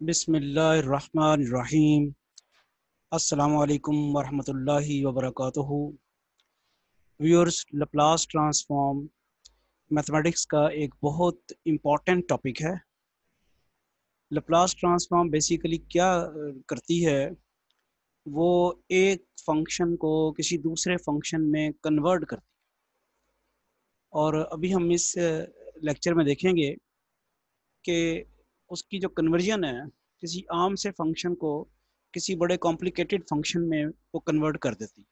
बिस्मिल्लाहिर्रहमानिर्रहीम। अस्सलामु अलैकुम वरहमतुल्लाहि वबरकातुहू। व्यूअर्स, लप्लास ट्रांसफॉर्म मैथमेटिक्स का एक बहुत इम्पॉर्टेंट टॉपिक है। लप्लास ट्रांसफॉर्म बेसिकली क्या करती है, वो एक फंक्शन को किसी दूसरे फंक्शन में कन्वर्ट करती है। और अभी हम इस लेक्चर में देखेंगे कि उसकी जो कन्वर्जन है किसी आम से फंक्शन को किसी बड़े कॉम्प्लिकेटेड फंक्शन में वो कन्वर्ट कर देती।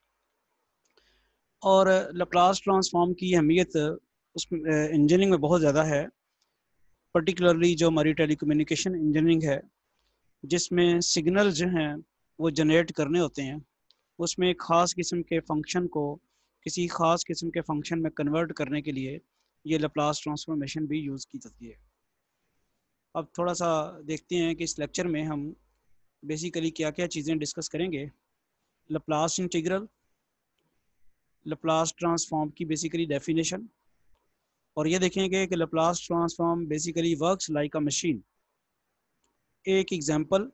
और लप्लास ट्रांसफॉर्म की अहमियत उस इंजीनियरिंग में बहुत ज़्यादा है, पर्टिकुलरली जो हमारी टेलीकम्युनिकेशन इंजीनियरिंग है जिसमें सिग्नल जो हैं वो जनरेट करने होते हैं। उसमें एक ख़ास किस्म के फंक्शन को किसी ख़ास किस्म के फंक्शन में कन्वर्ट करने के लिए ये लप्लास ट्रांसफॉर्मेशन भी यूज़ की जाती है। अब थोड़ा सा देखते हैं कि इस लेक्चर में हम बेसिकली क्या क्या चीज़ें डिस्कस करेंगे। लप्लास इंटीग्रल, लप्लास ट्रांसफॉर्म की बेसिकली डेफिनेशन, और ये देखेंगे कि Laplace transform basically works like a machine. एक एग्जांपल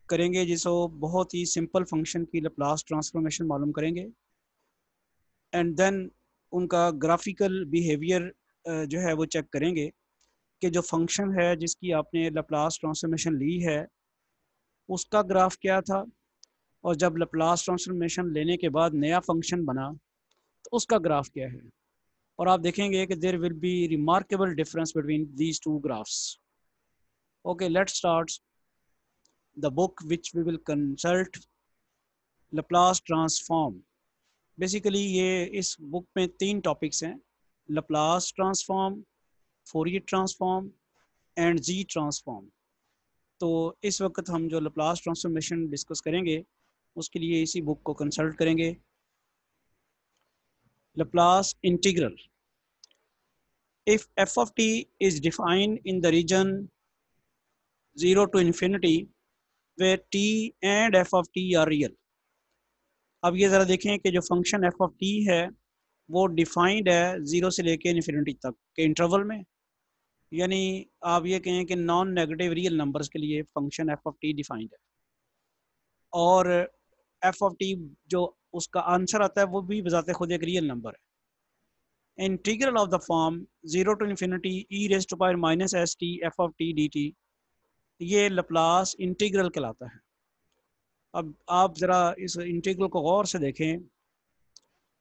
करेंगे जिसको बहुत ही सिंपल फंक्शन की लप्लास ट्रांसफॉर्मेशन मालूम करेंगे, एंड देन उनका ग्राफिकल बिहेवियर जो है वो चेक करेंगे कि जो फंक्शन है जिसकी आपने लप्लास ट्रांसफॉर्मेशन ली है उसका ग्राफ क्या था, और जब लप्लास ट्रांसफॉर्मेशन लेने के बाद नया फंक्शन बना तो उसका ग्राफ क्या है। और आप देखेंगे कि there will be remarkable difference between these two graphs. Okay, let's start the book which we will consult, Laplace transform. Basically ये इस बुक में 3 टॉपिक्स हैं: Laplace transform, Fourier transform and Z transform. तो इस वक्त हम जो लप्लास ट्रांसफॉर्मेशन डिस्कस करेंगे उसके लिए इसी बुक को कंसल्ट करेंगे। Laplace integral, if f of t is defined in the region 0 to infinity where t and f of t are real। अब ये ज़रा देखें कि जो फंक्शन एफ ऑफ टी है वो डिफाइंड है 0 से लेके इन्फिनिटी तक के इंटरवल में, यानी आप ये कहें कि नॉन नेगेटिव रियल नंबर्स के लिए function F of T defined है। और एफ ऑफ टी जो उसका आंसर आता है वो भी बजाते खुद एक रियल नंबर है। Integral of the form 0 to infinity E raise to power minus S T F of T D T, ये लप्लास इंटीग्रल कहलाता है। अब आप ज़रा इस इंटीग्रल को गौर से देखें,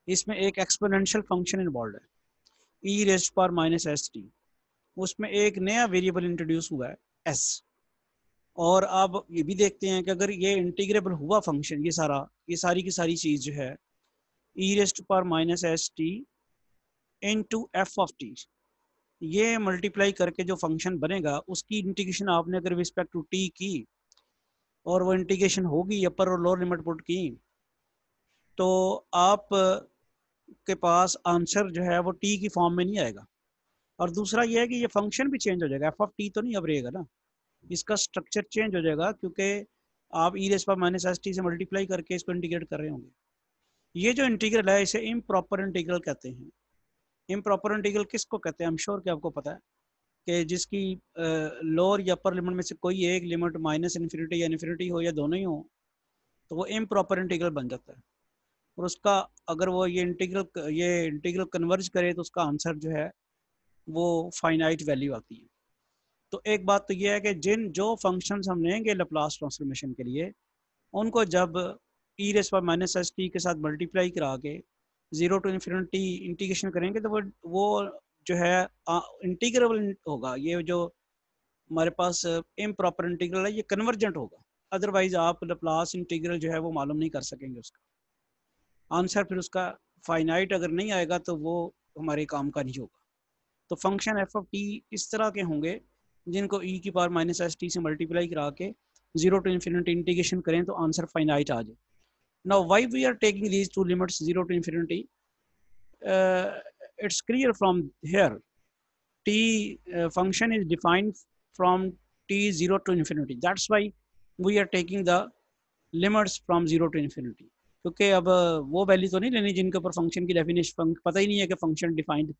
इसमें एक एक्सपोनेंशियल फंक्शन इन्वॉल्व है, E raise to power minus S T. उसमें एक नया वेरिएबल इंट्रोड्यूस हुआ है एस। और अब ये भी देखते हैं कि अगर ये इंटीग्रेबल हुआ फंक्शन, ये सारी की सारी चीज़ जो है E raise to power minus S T into F of T, ये मल्टीप्लाई करके जो फंक्शन बनेगा उसकी इंटीग्रेशन आपने अगर रिस्पेक्ट टू टी की और वो इंटीग्रेशन होगी अपर और लोअर लिमिट पुट की, तो आप के पास आंसर जो है वो टी की फॉर्म में नहीं आएगा। और दूसरा ये है कि ये फंक्शन भी चेंज हो जाएगा, एफ ऑफ टी तो नहीं अब रहेगा ना, इसका स्ट्रक्चर चेंज हो जाएगा क्योंकि आप ई raise power minus S T से मल्टीप्लाई करके इसको इंटीग्रेट कर रहे होंगे। ये जो इंटीग्रल है इसे इम्प्रॉपर इंटीग्रल कहते हैं। इम्प्रॉपर इंटीग्रल किसको कहते हैं? आई एम श्योर कि आपको पता है कि जिसकी लोअर या अपर लिमिट में से कोई एक लिमिट माइनस इन्फिनिटी या इन्फिनिटी हो या दोनों ही हो तो वो इम्प्रॉपर इंटीग्रल बन जाता है। और उसका अगर वो ये इंटीग्रल कन्वर्ज करे तो उसका आंसर जो है वो फाइनाइट वैल्यू आती है। तो एक बात तो ये है कि जो फंक्शंस हम लेंगे लप्लास ट्रांसफॉर्मेशन के लिए, उनको जब ई raise power minus S T के साथ मल्टीप्लाई करा के 0 टू इन्फिनिटी इंटीग्रेशन करेंगे तो वो जो है इंटीग्रेबल होगा। ये जो हमारे पास इम्प्रॉपर इंटीग्रल है ये कन्वर्जेंट होगा, अदरवाइज आप लप्लास इंटीग्रल जो है वो मालूम नहीं कर सकेंगे उसका आंसर। फिर उसका फाइनाइट अगर नहीं आएगा तो वो हमारे काम का नहीं होगा। तो फंक्शन एफ ऑफ टी इस तरह के होंगे जिनको ई की पावर माइनस एस टी से मल्टीप्लाई करा के 0 टू इन्फिनिटी इंटीग्रेशन करें तो आंसर फाइनाइट आ जाए। Now why we are taking these two limits 0 to infinity, it's clear from here t function is defined from t 0 to infinity, that's why we are taking the limits from 0 to infinity। क्योंकि अब वो value तो नहीं लेनी जिनके ऊपर function की definition पता ही नहीं है कि फंक्शन डिफाइंड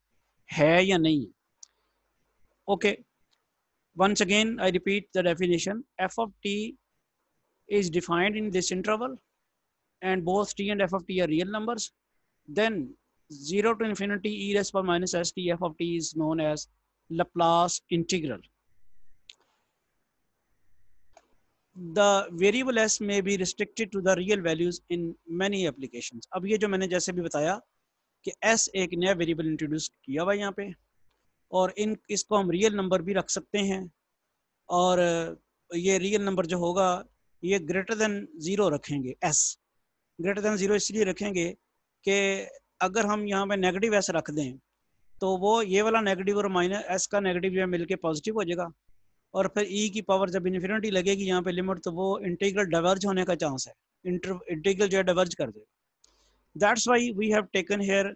है या नहीं है। Okay, Once again, I repeat the definition. F of t is defined in this interval, and both t and f of t are real numbers. Then 0 to infinity e raised power minus st f of t is known as Laplace integral. The variable s may be restricted to the real values in many applications. अब ये जो मैंने जैसे भी बताया कि s एक नया वेरिएबल इंट्रोड्यूस किया हुआ यहाँ पे, और इसको हम रियल नंबर भी रख सकते हैं, और ये रियल नंबर जो होगा ये ग्रेटर देन 0 रखेंगे। s ग्रेटर देन 0 इसलिए रखेंगे कि अगर हम यहाँ पे नेगेटिव s रख दें तो वो ये वाला नेगेटिव और माइनस s का नेगेटिव जो है मिलके पॉजिटिव हो जाएगा, और फिर e की पावर जब इन्फिनिटी लगेगी यहाँ पे लिमिट, तो वो इंटीग्रल डाइवर्ज होने का चांस है, इंटीग्रल जो है डाइवर्ज कर देगा। That's why we have taken here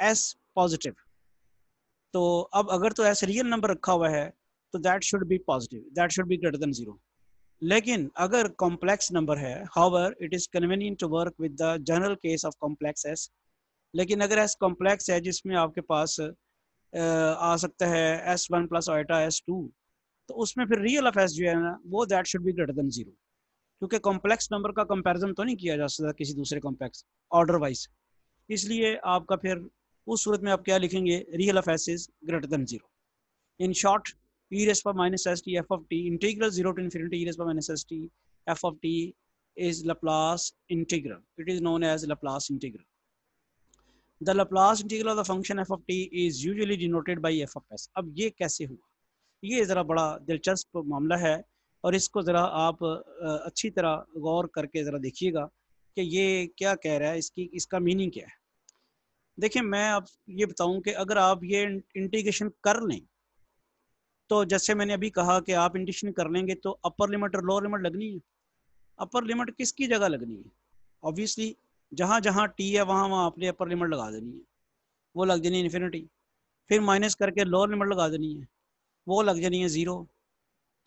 s positive. तो अब अगर तो s रियल नंबर रखा हुआ है तो that should be positive, that should be greater than 0। लेकिन अगर कॉम्प्लेक्स नंबर है, however it is convenient to work with the general case of complex s। लेकिन अगर s कॉम्प्लेक्स है जिसमें आपके पास आ सकता है s1 प्लस आइटा s2, तो उसमें फिर रियल ऑफ s जो है ना वो that should be greater than 0, क्योंकि कॉम्प्लेक्स नंबर का कंपैरिजन तो नहीं किया जा सकता किसी दूसरे कॉम्प्लेक्स ऑर्डर वाइज। इसलिए आपका फिर उस सूरत में आप क्या लिखेंगे, real of s is greater than 0। In short, e raised power minus st f of t integral 0 to infinity e raised power minus st f of t is Laplace integral. It is known as Laplace integral. The Laplace integral of the function f of t is usually denoted by f of s. अब ये कैसे हुआ, ये ज़रा बड़ा दिलचस्प मामला है, और इसको ज़रा आप अच्छी तरह गौर करके ज़रा देखिएगा कि ये क्या कह रहा है, इसका मीनिंग क्या है। देखिए, मैं अब ये बताऊं कि अगर आप ये इंटीग्रेशन कर लें, तो जैसे मैंने अभी कहा कि आप इंटीग्रेशन कर लेंगे तो अपर लिमिट और लोअर लिमिट लगनी है। अपर लिमिट किसकी जगह लगनी है? ऑब्वियसली जहाँ जहाँ टी है वहाँ वहाँ आपने अपर लिमिट लगा देनी है, वो लग जानी है इन्फिनिटी। फिर माइनस करके लोअर लिमिट लगा देनी है, वो लग जानी है 0।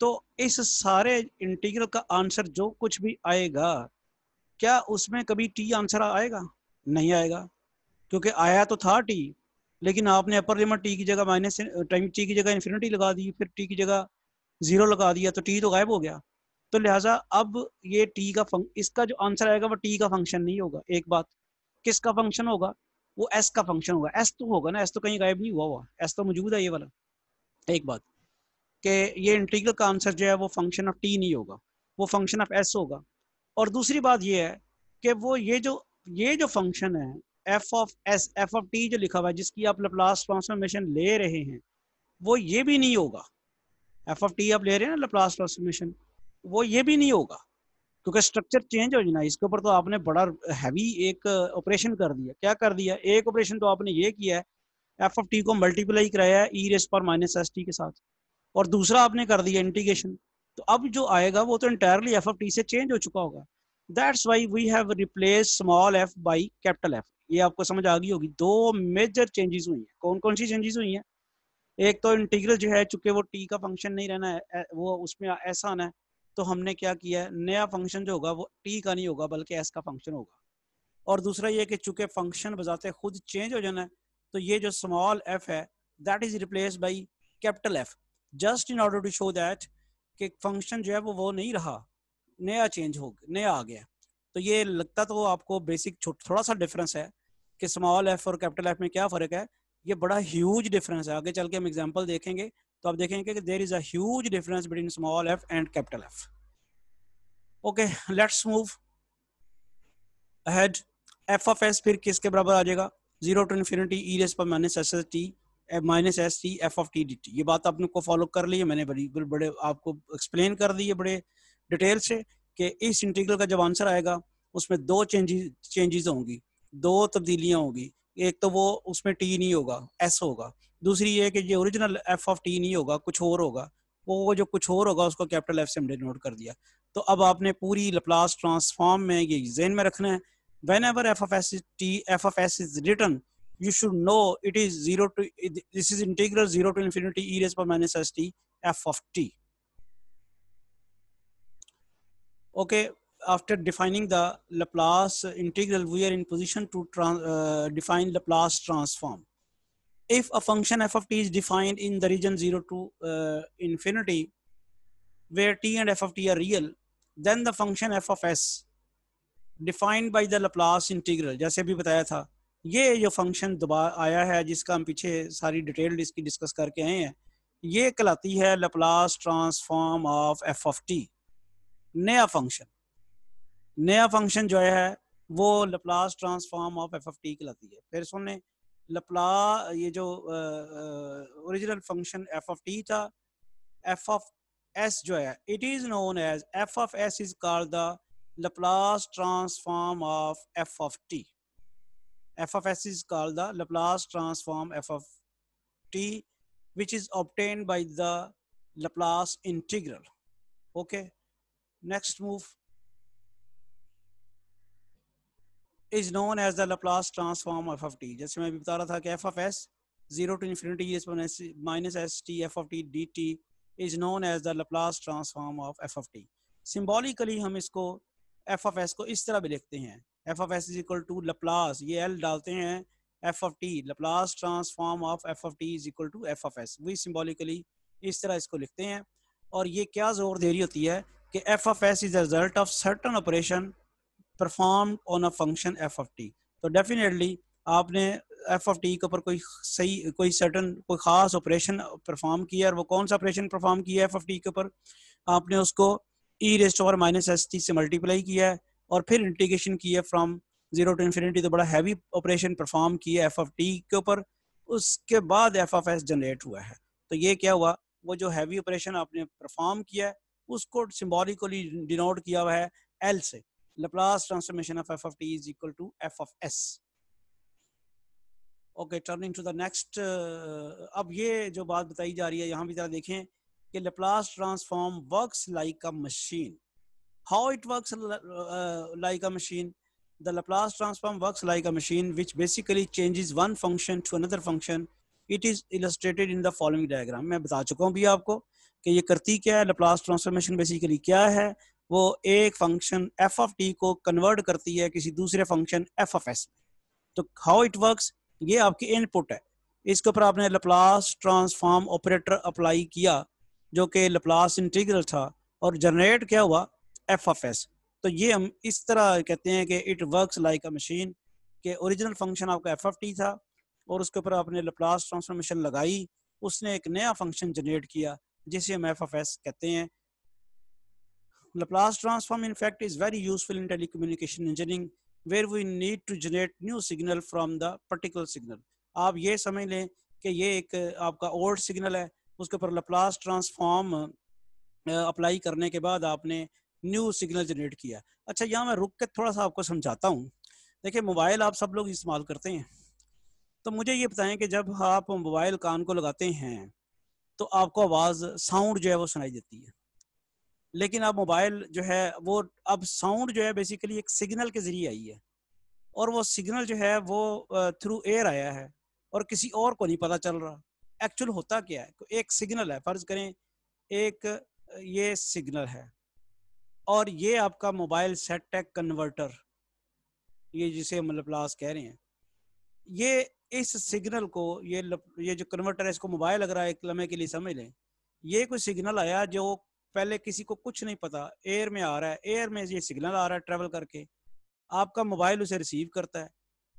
तो इस सारे इंटीग्रल का आंसर जो कुछ भी आएगा, क्या उसमें कभी टी आंसर आएगा? नहीं आएगा, क्योंकि आया तो था टी, लेकिन आपने अपर लिमिट टी की जगह माइनस टाइम टी की जगह इन्फिनिटी लगा दी, फिर टी की जगह 0 लगा दिया, तो टी तो गायब हो गया। तो लिहाजा अब ये टी का इसका जो आंसर आएगा वो टी का फंक्शन नहीं होगा। एक बात, किसका फंक्शन होगा? वो एस का फंक्शन होगा। एस तो होगा ना, एस तो कहीं गायब नहीं हुआ, एस तो मौजूद है ये वाला। एक बात कि ये इंटीग्रल का आंसर जो है वो फंक्शन ऑफ टी नहीं होगा, वो फंक्शन ऑफ एस होगा। और दूसरी बात ये है कि वो ये जो फंक्शन है F of S, F of T जो लिखा हुआ है जिसकी आप लैप्लास ट्रांसफॉर्मेशन ले रहे हैं, वो ये भी नहीं होगा। एफ ऑफ टी आप ले रहे हैं ना लैप्लास ट्रांसफॉर्मेशन, वो ये भी नहीं होगा, क्योंकि स्ट्रक्चर चेंज हो जाना। इसके ऊपर तो आपने बड़ा हैवी एक ऑपरेशन कर दिया। क्या कर दिया? एक ऑपरेशन तो आपने ये किया है, एफ ऑफ टी को मल्टीप्लाई कराया है ई raise power minus S T के साथ, और दूसरा आपने कर दिया इंटीग्रेशन। तो अब जो आएगा वो तो इंटायरली एफ ऑफ टी से चेंज हो चुका होगा। That's why we have replace small F by capital F. ये आपको समझ आ गई होगी। दो मेजर चेंजेस हुई हैं। कौन कौन सी चेंजेस हुई हैं? एक तो इंटीग्रल जो है, चूंकि वो टी का फंक्शन नहीं रहना है, वो उसमें ऐसा आना है, तो हमने क्या किया है, नया फंक्शन जो होगा वो टी का नहीं होगा बल्कि एस का फंक्शन होगा। और दूसरा ये कि चूंकि फंक्शन बजाते खुद चेंज हो जाना है, तो ये जो स्मॉल एफ है that is replace by capital F, just in order to show that कि फंक्शन जो है वो नहीं रहा, नया चेंज हो, नया आ गया। तो ये लगता तो आपको बेसिक थोड़ा सा डिफरेंस है कि स्मॉल एफ और कैपिटल एफ में क्या फ़र्क है। ये बड़ा ह्यूज डिफरेंस है। आगे चल के हम एग्जांपल देखेंगे तो आप देखेंगे कि there is a huge difference between small F and capital F. Okay, let's move ahead. F of S फिर किसके बराबर आ जाएगा? 0 to infinity E raise power minus S T minus S T F of T D T. ये बात आपने को follow कर ली है, मैंने बड़े आपको एक्सप्लेन कर दी है बड़े डिटेल से कि इस इंटीग्रल का जब आंसर आएगा उसमें दो चेंजेस होंगी, दो तब्दीलियां होगी। एक तो वो उसमें टी नहीं होगा, एस होगा। दूसरी ये कि ये ओरिजिनल एफ ऑफ टी नहीं होगा, कुछ और होगा। वो जो कुछ और होगा उसको कैपिटल एफ से हमने नोट कर दिया। तो अब आपने पूरी लैप्लास ट्रांसफॉर्म में ये ज़हन में रखना है, whenever f of s is written, you should know it is 0 to, this is integral 0 to infinity e raised power minus st f of t. Okay, after defining the Laplace integral, we are in position to define Laplace transform. if a function f of t is defined in the region 0 to infinity where t and f of t are real, then the function f of s defined by the Laplace integral, जैसे भी बताया था, ये जो function दोबारा आया है जिसका हम पीछे सारी डिटेल इसकी डिस्कस करके आए हैं, ये कहलाती है Laplace transform of f of t। नया फंक्शन जो है वो Laplace transform of f of t कहलाती है। फिर सुनने लप्ला ये जो original function f of t था, f of s जो है, it is known as f of s is called the Laplace transform of f of t. f of s is called the Laplace transform f of t, which is obtained by the Laplace integral. Okay, next move is known as the Laplace transform f of t. जैसे मैं भी बता रहा था कि f of s 0 to infinity minus st f of t dt is known as the Laplace transform of f of t. Symbolically हम इसको f of s को इस तरह भी लिखते हैं, f of s is equal to Laplace, ये l डालते हैं, f of t, Laplace transform of f of t is equal to f of s। वही symbolically इस तरह इसको लिखते हैं। और ये क्या जोर दे रही होती है कि f of s is a result of certain operation perform on a function f of t। तो डेफिनेटली आपने f of t के ऊपर कोई सर्टन कोई खास ऑपरेशन परफॉर्म किया, और वो कौन सा ऑपरेशन परफॉर्म किया f of t के ऊपर, आपने उसको e raise to power minus st से मल्टीप्लाई किया है और फिर इंटीग्रेशन किया फ्रॉम 0 टू इन्फिनिटी। तो बड़ा हैवी ऑपरेशन परफॉर्म किया f of t के ऊपर, उसके बाद f of s जनरेट हुआ है। तो ये क्या हुआ, वो जो हैवी ऑपरेशन आपने परफॉर्म किया है उसको सिम्बॉलिकली डिनोट किया हुआ है l से। Laplace transformation of f of t is equal to f of s. Okay, turning to the next, अब ये जो बात बताई जा रही है यहाँ भी जरा देखें कि Laplace transform works like a machine. How it works like a machine? The Laplace transform works like a machine which basically changes one function to another function. It is illustrated in the following diagram. मैं बता चुका हूँ भी आपको कि ये करती क्या है, Laplace transformation basically क्या है, वो एक फंक्शन f of t को कन्वर्ट करती है किसी दूसरे फंक्शन f of s। तो हाउ इट वर्क्स, ये आपकी इनपुट है, इसके ऊपर आपने Laplace ट्रांसफॉर्म ऑपरेटर अप्लाई किया जो कि Laplace इंटीग्रल था, और जनरेट क्या हुआ f of s। तो ये हम इस तरह कहते हैं कि it works like a machine, के ओरिजिनल फंक्शन आपका f of t था और उसके ऊपर आपने Laplace ट्रांसफॉर्मेशन लगाई, उसने एक नया फंक्शन जनरेट किया जिसे हम f of s कहते हैं। Laplace transform in fact is very useful in telecommunication engineering where we need to generate new signal from the particular signal. आप ये समझ लें कि ये एक आपका ओल्ड सिग्नल है, उसके ऊपर Laplace ट्रांसफॉर्म अप्लाई करने के बाद आपने न्यू सिग्नल जनरेट किया। अच्छा, यहाँ मैं रुक के थोड़ा सा आपको समझाता हूँ। देखिए, मोबाइल आप सब लोग इस्तेमाल करते हैं, तो मुझे ये बताएं कि जब आप मोबाइल कान को लगाते हैं तो आपको आवाज़ साउंड जो है वो सुनाई देती है, लेकिन अब मोबाइल जो है वो अब साउंड जो है बेसिकली एक सिग्नल के जरिए आई है, और वो सिग्नल जो है वो थ्रू एयर आया है और किसी और को नहीं पता चल रहा एक्चुअल होता क्या है। एक सिग्नल है, फर्ज करें एक ये सिग्नल है और ये आपका मोबाइल सेट है कन्वर्टर, ये जिसे हम Laplace कह रहे हैं, ये इस सिग्नल को ये जो कन्वर्टर है इसको मोबाइल अगर एक लम्हे के लिए समझ लें, ये कोई सिग्नल आया जो पहले किसी को कुछ नहीं पता, एयर में आ रहा है, एयर में ये सिग्नल आ रहा है ट्रेवल करके, आपका मोबाइल उसे रिसीव करता है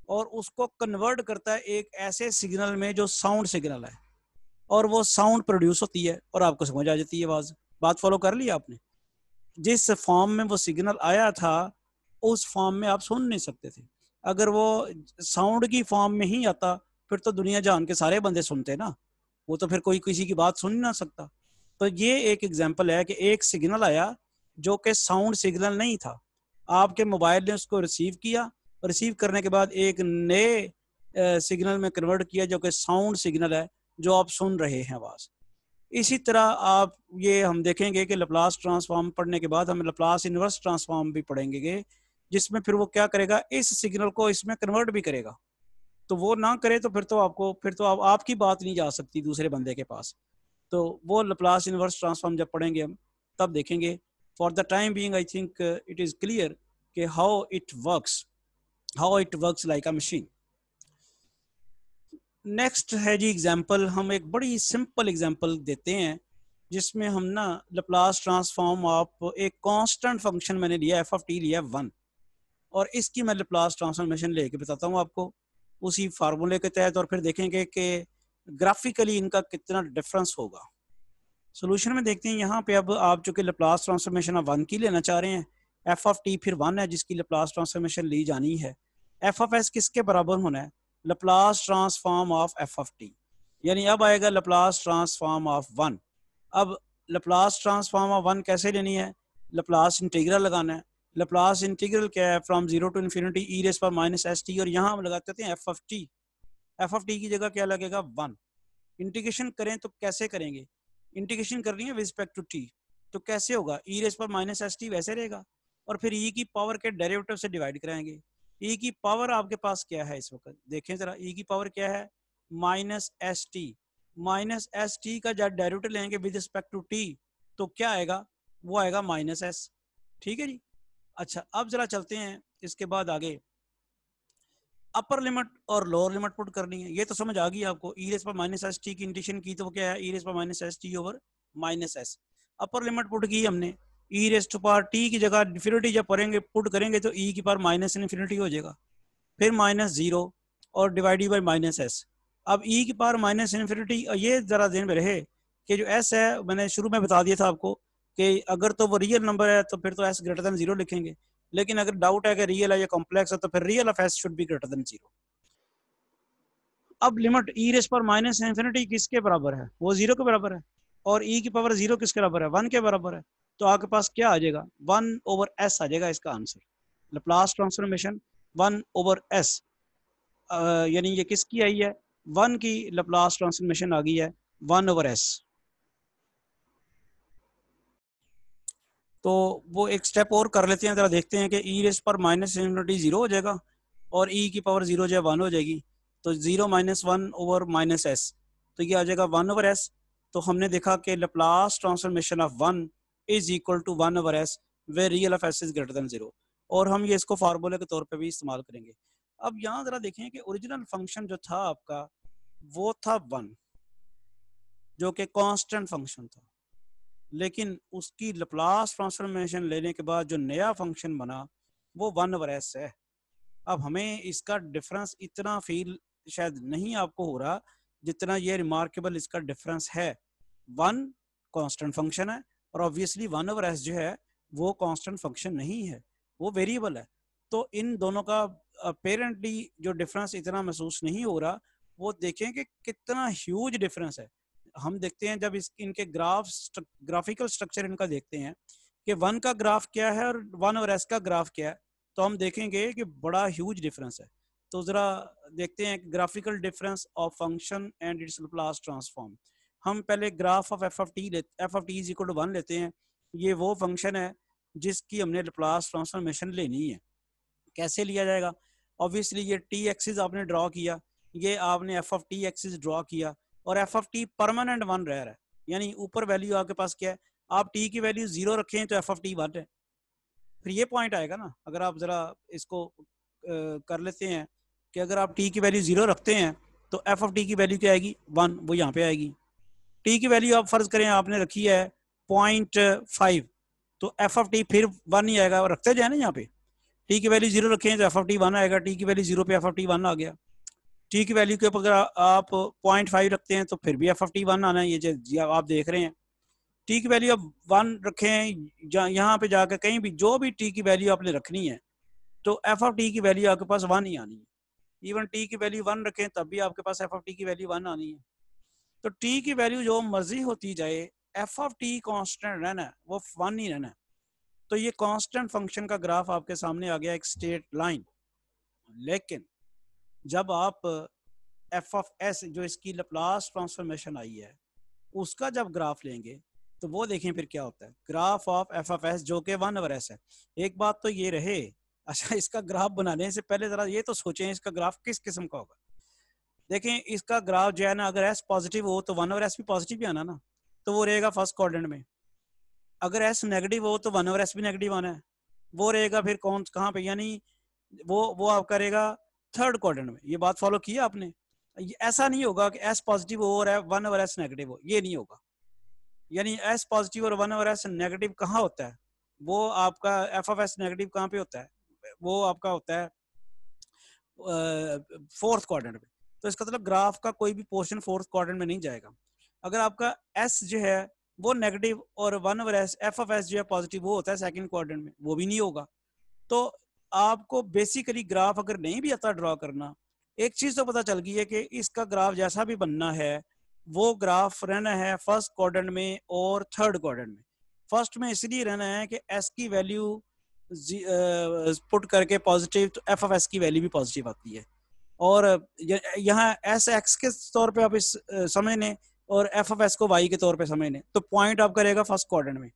और उसको कन्वर्ट करता है एक ऐसे सिग्नल में जो साउंड सिग्नल है, और वो साउंड प्रोड्यूस होती है और आपको समझ आ जाती है आवाज़। बात फॉलो कर ली आपने? जिस फॉर्म में वो सिग्नल आया था उस फॉर्म में आप सुन नहीं सकते थे, अगर वो साउंड की फॉर्म में ही आता फिर तो दुनिया जान के सारे बंदे सुनते ना, वो तो फिर कोई किसी की बात सुन ना सकता। तो ये एक एग्जांपल है कि एक सिग्नल आया जो कि साउंड सिग्नल नहीं था, आपके मोबाइल ने उसको रिसीव किया, रिसीव करने के बाद एक नए सिग्नल में कन्वर्ट किया जो कि साउंड सिग्नल है जो आप सुन रहे हैं आवाज़। इसी तरह आप ये हम देखेंगे कि Laplace ट्रांसफॉर्म पढ़ने के बाद हम Laplace इनवर्स ट्रांसफॉर्म भी पढ़ेंगे, जिसमें फिर वो क्या करेगा, इस सिग्नल को इसमें कन्वर्ट भी करेगा। तो वो ना करे तो फिर तो आपकी बात नहीं जा सकती दूसरे बंदे के पास। तो वो Laplace इनवर्स ट्रांसफॉर्म जब पढ़ेंगे हम तब देखेंगे। For the time being I think it is clear कि how it works like a machine. Next है जी एग्जाम्पल, हम एक बड़ी सिंपल एग्जाम्पल देते हैं जिसमें हम ना लप्लास ट्रांसफॉर्म ऑफ एक कांस्टेंट फंक्शन मैंने लिया एफ ऑफ टी लिया 1 और इसकी मैं लप्लास ट्रांसफॉर्मेशन लेके बताता हूँ आपको उसी फार्मूले के तहत, और फिर देखेंगे कि ग्राफिकली इनका कितना डिफरेंस होगा। सोल्यूशन में देखते हैं यहाँ पे, अब आप चूंकि लप्लास ट्रांसफॉर्मेशन ऑफ 1 की लेना चाह रहे हैं, एफ ऑफ टी फिर 1 है जिसकी लप्लास ट्रांसफॉर्मेशन ली जानी है। एफ ऑफ एस किसके बराबर होना है? Laplace transform of F of T, यानी अब आएगा लप्लास ट्रांसफॉर्म ऑफ 1। अब लप्लास ट्रांसफॉर्म ऑफ 1 कैसे लेनी है? लप्लास इंटीग्रल लगाना है। लप्लास इंटीग्रल क्या है? From 0 to infinity E raise power minus S T, और यहाँ हम लगाते हैं F of T. F of T की जगह क्या लगेगा? 1। इंटीग्रेशन करें तो कैसे करेंगे? इंटीग्रेशन करनी है विद रिस्पेक्ट टू टी, तो कैसे होगा? ई raise power minus S T वैसे रहेगा, और फिर ई की पावर के डेरिवेटिव से डिवाइड कराएंगे। ई की पावर आपके पास क्या है इस वक्त? देखें जरा, ई की पावर क्या है? Minus S T. Minus S T का जब डेरिवेटिव लेंगे विद रिस्पेक्ट टू टी तो क्या आएगा? वो आएगा माइनस एस। ठीक है जी। अच्छा, अब जरा चलते हैं इसके बाद आगे। अपर लिमिट और लोअर लिमिट पुट करनी है, ये तो समझ आ गई आपको। E raise power minus S T की इंटीग्रेशन की तो वो क्या है? E raise power minus S T over minus S. Upper limit put की हमने, E raise to power T की जगह इन्फिनिटी जब पढ़ेंगे पुट करेंगे तो ई की पावर माइनस इन्फिनिटी हो जाएगा, फिर माइनस जीरो और डिवाइडेड बाई माइनस एस। अब ई की पावर माइनस इन्फिनिटी, ये जरा ध्यान में रहे कि जो एस है मैंने शुरू में बता दिया था आपको कि अगर तो वो रियल नंबर है तो फिर तो एस ग्रेटर देन जीरो लिखेंगे, लेकिन अगर डाउट है कि रियल है या कॉम्प्लेक्स है तो फिर real of S should be greater than zero. अब limit E raise power minus infinity किसके बराबर है? वो जीरो के बराबर है, और ई की पावर जीरो किसके बराबर है? 1 के बराबर है। तो आपके पास क्या आ जाएगा? 1 ओवर एस आ जाएगा इसका answer. Laplace transformation 1 over S, यानी ये किसकी आई है? 1 की लप्लास ट्रांसफॉर्मेशन आ गई है 1 ओवर एस। तो वो एक स्टेप और कर लेते हैं, जरा देखते हैं कि ई रेज़ पर माइनस इन्फिनिटी जीरो हो जाएगा और ई की पावर जीरो जो है 1 हो जाएगी, तो zero minus 1 over minus S, तो ये आ जाएगा 1 ओवर एस। तो हमने देखा कि Laplace transformation of 1 is equal to 1 over S where real of S is greater than zero, और हम ये इसको फार्मूले के तौर पे भी इस्तेमाल करेंगे। अब यहाँ जरा देखें कि ओरिजिनल फंक्शन जो था आपका वो था 1, जो कि कांस्टेंट फंक्शन था, लेकिन उसकी लप्लास ट्रांसफॉर्मेशन लेने के बाद जो नया फंक्शन बना वो 1 ओवर एस है। अब हमें इसका डिफरेंस इतना फील शायद नहीं आपको हो रहा जितना ये रिमार्केबल इसका डिफरेंस है। 1 कांस्टेंट फंक्शन है, और ऑब्वियसली 1 ओवर एस जो है वो कांस्टेंट फंक्शन नहीं है, वो वेरिएबल है। तो इन दोनों का अपेरेंटली जो डिफरेंस इतना महसूस नहीं हो रहा, वो देखें कि कितना ह्यूज डिफरेंस है। हम देखते हैं जब इनके ग्राफिकल स्ट्रक्चर इनका देखते हैं कि 1 का ग्राफ क्या है और 1 ओवर एस का ग्राफ क्या है, तो हम देखेंगे कि बड़ा ह्यूज डिफरेंस है। तो जरा देखते हैं graphical difference of function and its Laplace transform. हम पहले graph of F of T is equal to 1 लेते हैं। ये वो फंक्शन है जिसकी हमने लप्लास ट्रांसफॉर्मेशन लेनी है। कैसे लिया जाएगा? ऑब्वियसली ये टी एक्सिस आपने ड्रॉ किया, ये आपने F of T axis draw किया, और एफ ऑफ टी परमानेंट 1 रह रहा है, यानी ऊपर वैल्यू आपके पास क्या है? आप टी की वैल्यू 0 रखें तो एफ ऑफ टी 1 है। फिर ये पॉइंट आएगा ना, अगर आप जरा इसको कर लेते हैं कि अगर आप टी की वैल्यू 0 रखते हैं तो एफ ऑफ टी की वैल्यू क्या आएगी? 1, वो यहाँ पे आएगी। टी की वैल्यू आप फर्ज करें आपने रखी है 0.5, तो एफ ऑफ टी फिर 1 ही आएगा, और रखते जाए ना यहाँ पे। टी की वैल्यू 0 रखें तो एफ ऑफ टी 1 आएगा, टी की वैल्यू 0 पे एफ ऑफ टी 1 आ गया। टी की वैल्यू के ऊपर अगर आप 0.5 रखते हैं तो फिर भी एफ ऑफ टी 1 आना है, ये आप देख रहे हैं। टी की वैल्यू अब 1 रखें, यहाँ पे जाकर कहीं भी जो भी टी की वैल्यू आपने रखनी है तो एफ ऑफ टी की वैल्यू आपके पास 1 ही आनी है। इवन टी की वैल्यू 1 रखें तब भी आपके पास एफ ऑफ टी की वैल्यू 1 आनी है। तो टी की वैल्यू जो मर्जी होती जाए, एफ ऑफ टी कांस्टेंट रहना है, वो 1 ही रहना है। तो ये कांस्टेंट फंक्शन का ग्राफ आपके सामने आ गया, एक स्ट्रेट लाइन। लेकिन जब आप एफ ऑफ एस जो इसकी लप्लास ट्रांसफॉर्मेशन आई है उसका जब ग्राफ लेंगे तो वो देखें फिर क्या होता है। Graph of F of S जो कि 1 ओवर एस है। एक बात तो ये रहे, अच्छा इसका ग्राफ बनाने से पहले जरा ये तो सोचें इसका ग्राफ किस किस्म का होगा। देखें इसका ग्राफ जो है ना, अगर एस पॉजिटिव हो तो 1 ओवर एस भी पॉजिटिव ही आना ना, तो वो रहेगा फर्स्ट क्वाड्रेंट में। अगर एस नेगेटिव हो तो 1 ओवर एस भी नेगेटिव आना है, वो रहेगा फिर कौन कहाँ पे, यानी वो आप करेगा थर्ड क्वाड्रेंट में। ये बात फॉलो की आपने? ऐसा नहीं होगा कि एस पॉजिटिव हो और 1 ओवर एस नेगेटिव हो, ये नहीं होगा। यानी एस पॉजिटिव और 1 ओवर एस नेगेटिव कहाँ होता है? वो आपका एफ ऑफ एस नेगेटिव कहाँ पे होता है? वो आपका होता है फोर्थ क्वाड्रेंट में। तो इसका मतलब ग्राफ का कोई भी पोर्शन फोर्थ क्वाड्रेंट में नहीं जाएगा। अगर आपका एस जो है वो नेगेटिव और 1 over S F of S जो है पॉजिटिव, वो होता है सेकंड क्वाड्रेंट में, वो भी नहीं होगा। तो आपको बेसिकली ग्राफ अगर नहीं भी आता ड्रॉ करना, एक चीज तो पता चल गई है कि इसका ग्राफ जैसा भी बनना है वो ग्राफ रहना है फर्स्ट क्वाड्रेंट में और थर्ड क्वाड्रेंट में। फर्स्ट में इसलिए रहना है कि एस की वैल्यू पुट करके पॉजिटिव, तो एफ ऑफ एस की वैल्यू भी पॉजिटिव आती है। और यहाँ एस एक्स के तौर पे आप इस समझ लें और एफ ऑफ एस को वाई के तौर पे समझ लें, तो पॉइंट आपका रहेगा फर्स्ट क्वाड्रेंट में।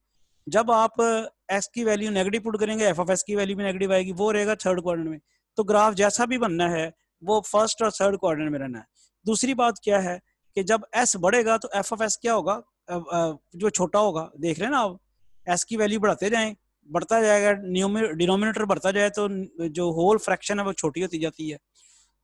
जब आप एक्स की वैल्यू नेगेटिव पुट करेंगे, एफ ऑफ एस की वैल्यू भी नेगेटिव आएगी, वो रहेगा थर्ड क्वाड्रेंट में। तो ग्राफ जैसा भी बनना है वो फर्स्ट और थर्ड क्वाड्रेंट में रहना है। दूसरी बात क्या है कि जब एस बढ़ेगा तो एफ ऑफ एस क्या होगा, जो छोटा होगा, देख रहे हैं ना आप, एस की वैल्यू बढ़ाते जाएं, बढ़ता जाएगा, डिनोमिनेटर बढ़ता जाए तो जो होल फ्रैक्शन है वो छोटी होती जाती है।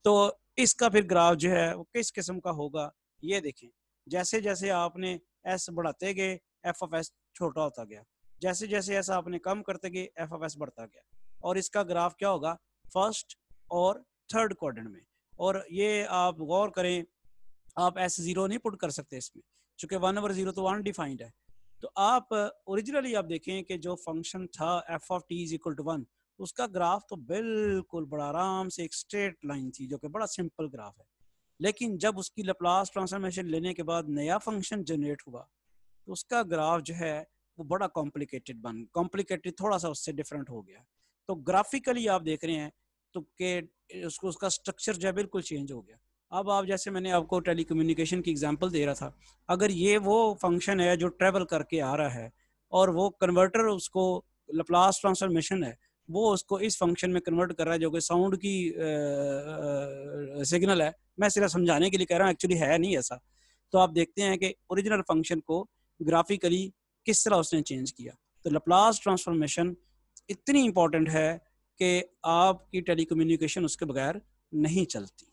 तो इसका फिर ग्राफ जो है वो किस किस्म का होगा, ये देखें। जैसे जैसे आपने एस बढ़ाते गए एफ ऑफ एस छोटा होता गया, जैसे जैसे ऐसा आपने कम करते गए एफ ऑफ एस बढ़ता गया, और इसका ग्राफ क्या होगा फर्स्ट और थर्ड क्वाड्रेंट में। और ये आप गौर करें, आप एस जीरो नहीं पुट कर सकते इसमें, चूंकि 1 ओवर 0 तो अनडिफाइंड है। तो आप ओरिजिनली आप देखें कि जो फंक्शन था F of T is equal to 1, उसका ग्राफ तो बिल्कुल बड़ा आराम से एक स्ट्रेट लाइन थी, जो कि बड़ा सिंपल ग्राफ है। लेकिन जब उसकी लैप्लास ट्रांसफॉर्मेशन लेने के बाद नया फंक्शन जनरेट हुआ, तो उसका ग्राफ जो है वो बड़ा कॉम्प्लिकेटेड थोड़ा सा उससे डिफरेंट हो गया। तो ग्राफिकली आप देख रहे हैं तो कि उसको उसका स्ट्रक्चर जो है बिल्कुल चेंज हो गया। अब आप, जैसे मैंने आपको टेली कम्युनिकेशन की एग्जांपल दे रहा था, अगर ये वो फंक्शन है जो ट्रेवल करके आ रहा है और वो कन्वर्टर उसको लैप्लास ट्रांसफॉर्मेशन है, वो उसको इस फंक्शन में कन्वर्ट कर रहा है जो कि साउंड की सिग्नल है। मैं सिर्फ समझाने के लिए कह रहा हूँ, एक्चुअली है नहीं ऐसा। तो आप देखते हैं कि ओरिजिनल फंक्शन को ग्राफिकली किस तरह उसने चेंज किया। तो लैप्लास ट्रांसफॉर्मेशन इतनी इंपॉर्टेंट है कि आपकी टेलीकम्युनिकेशन उसके बगैर नहीं चलती।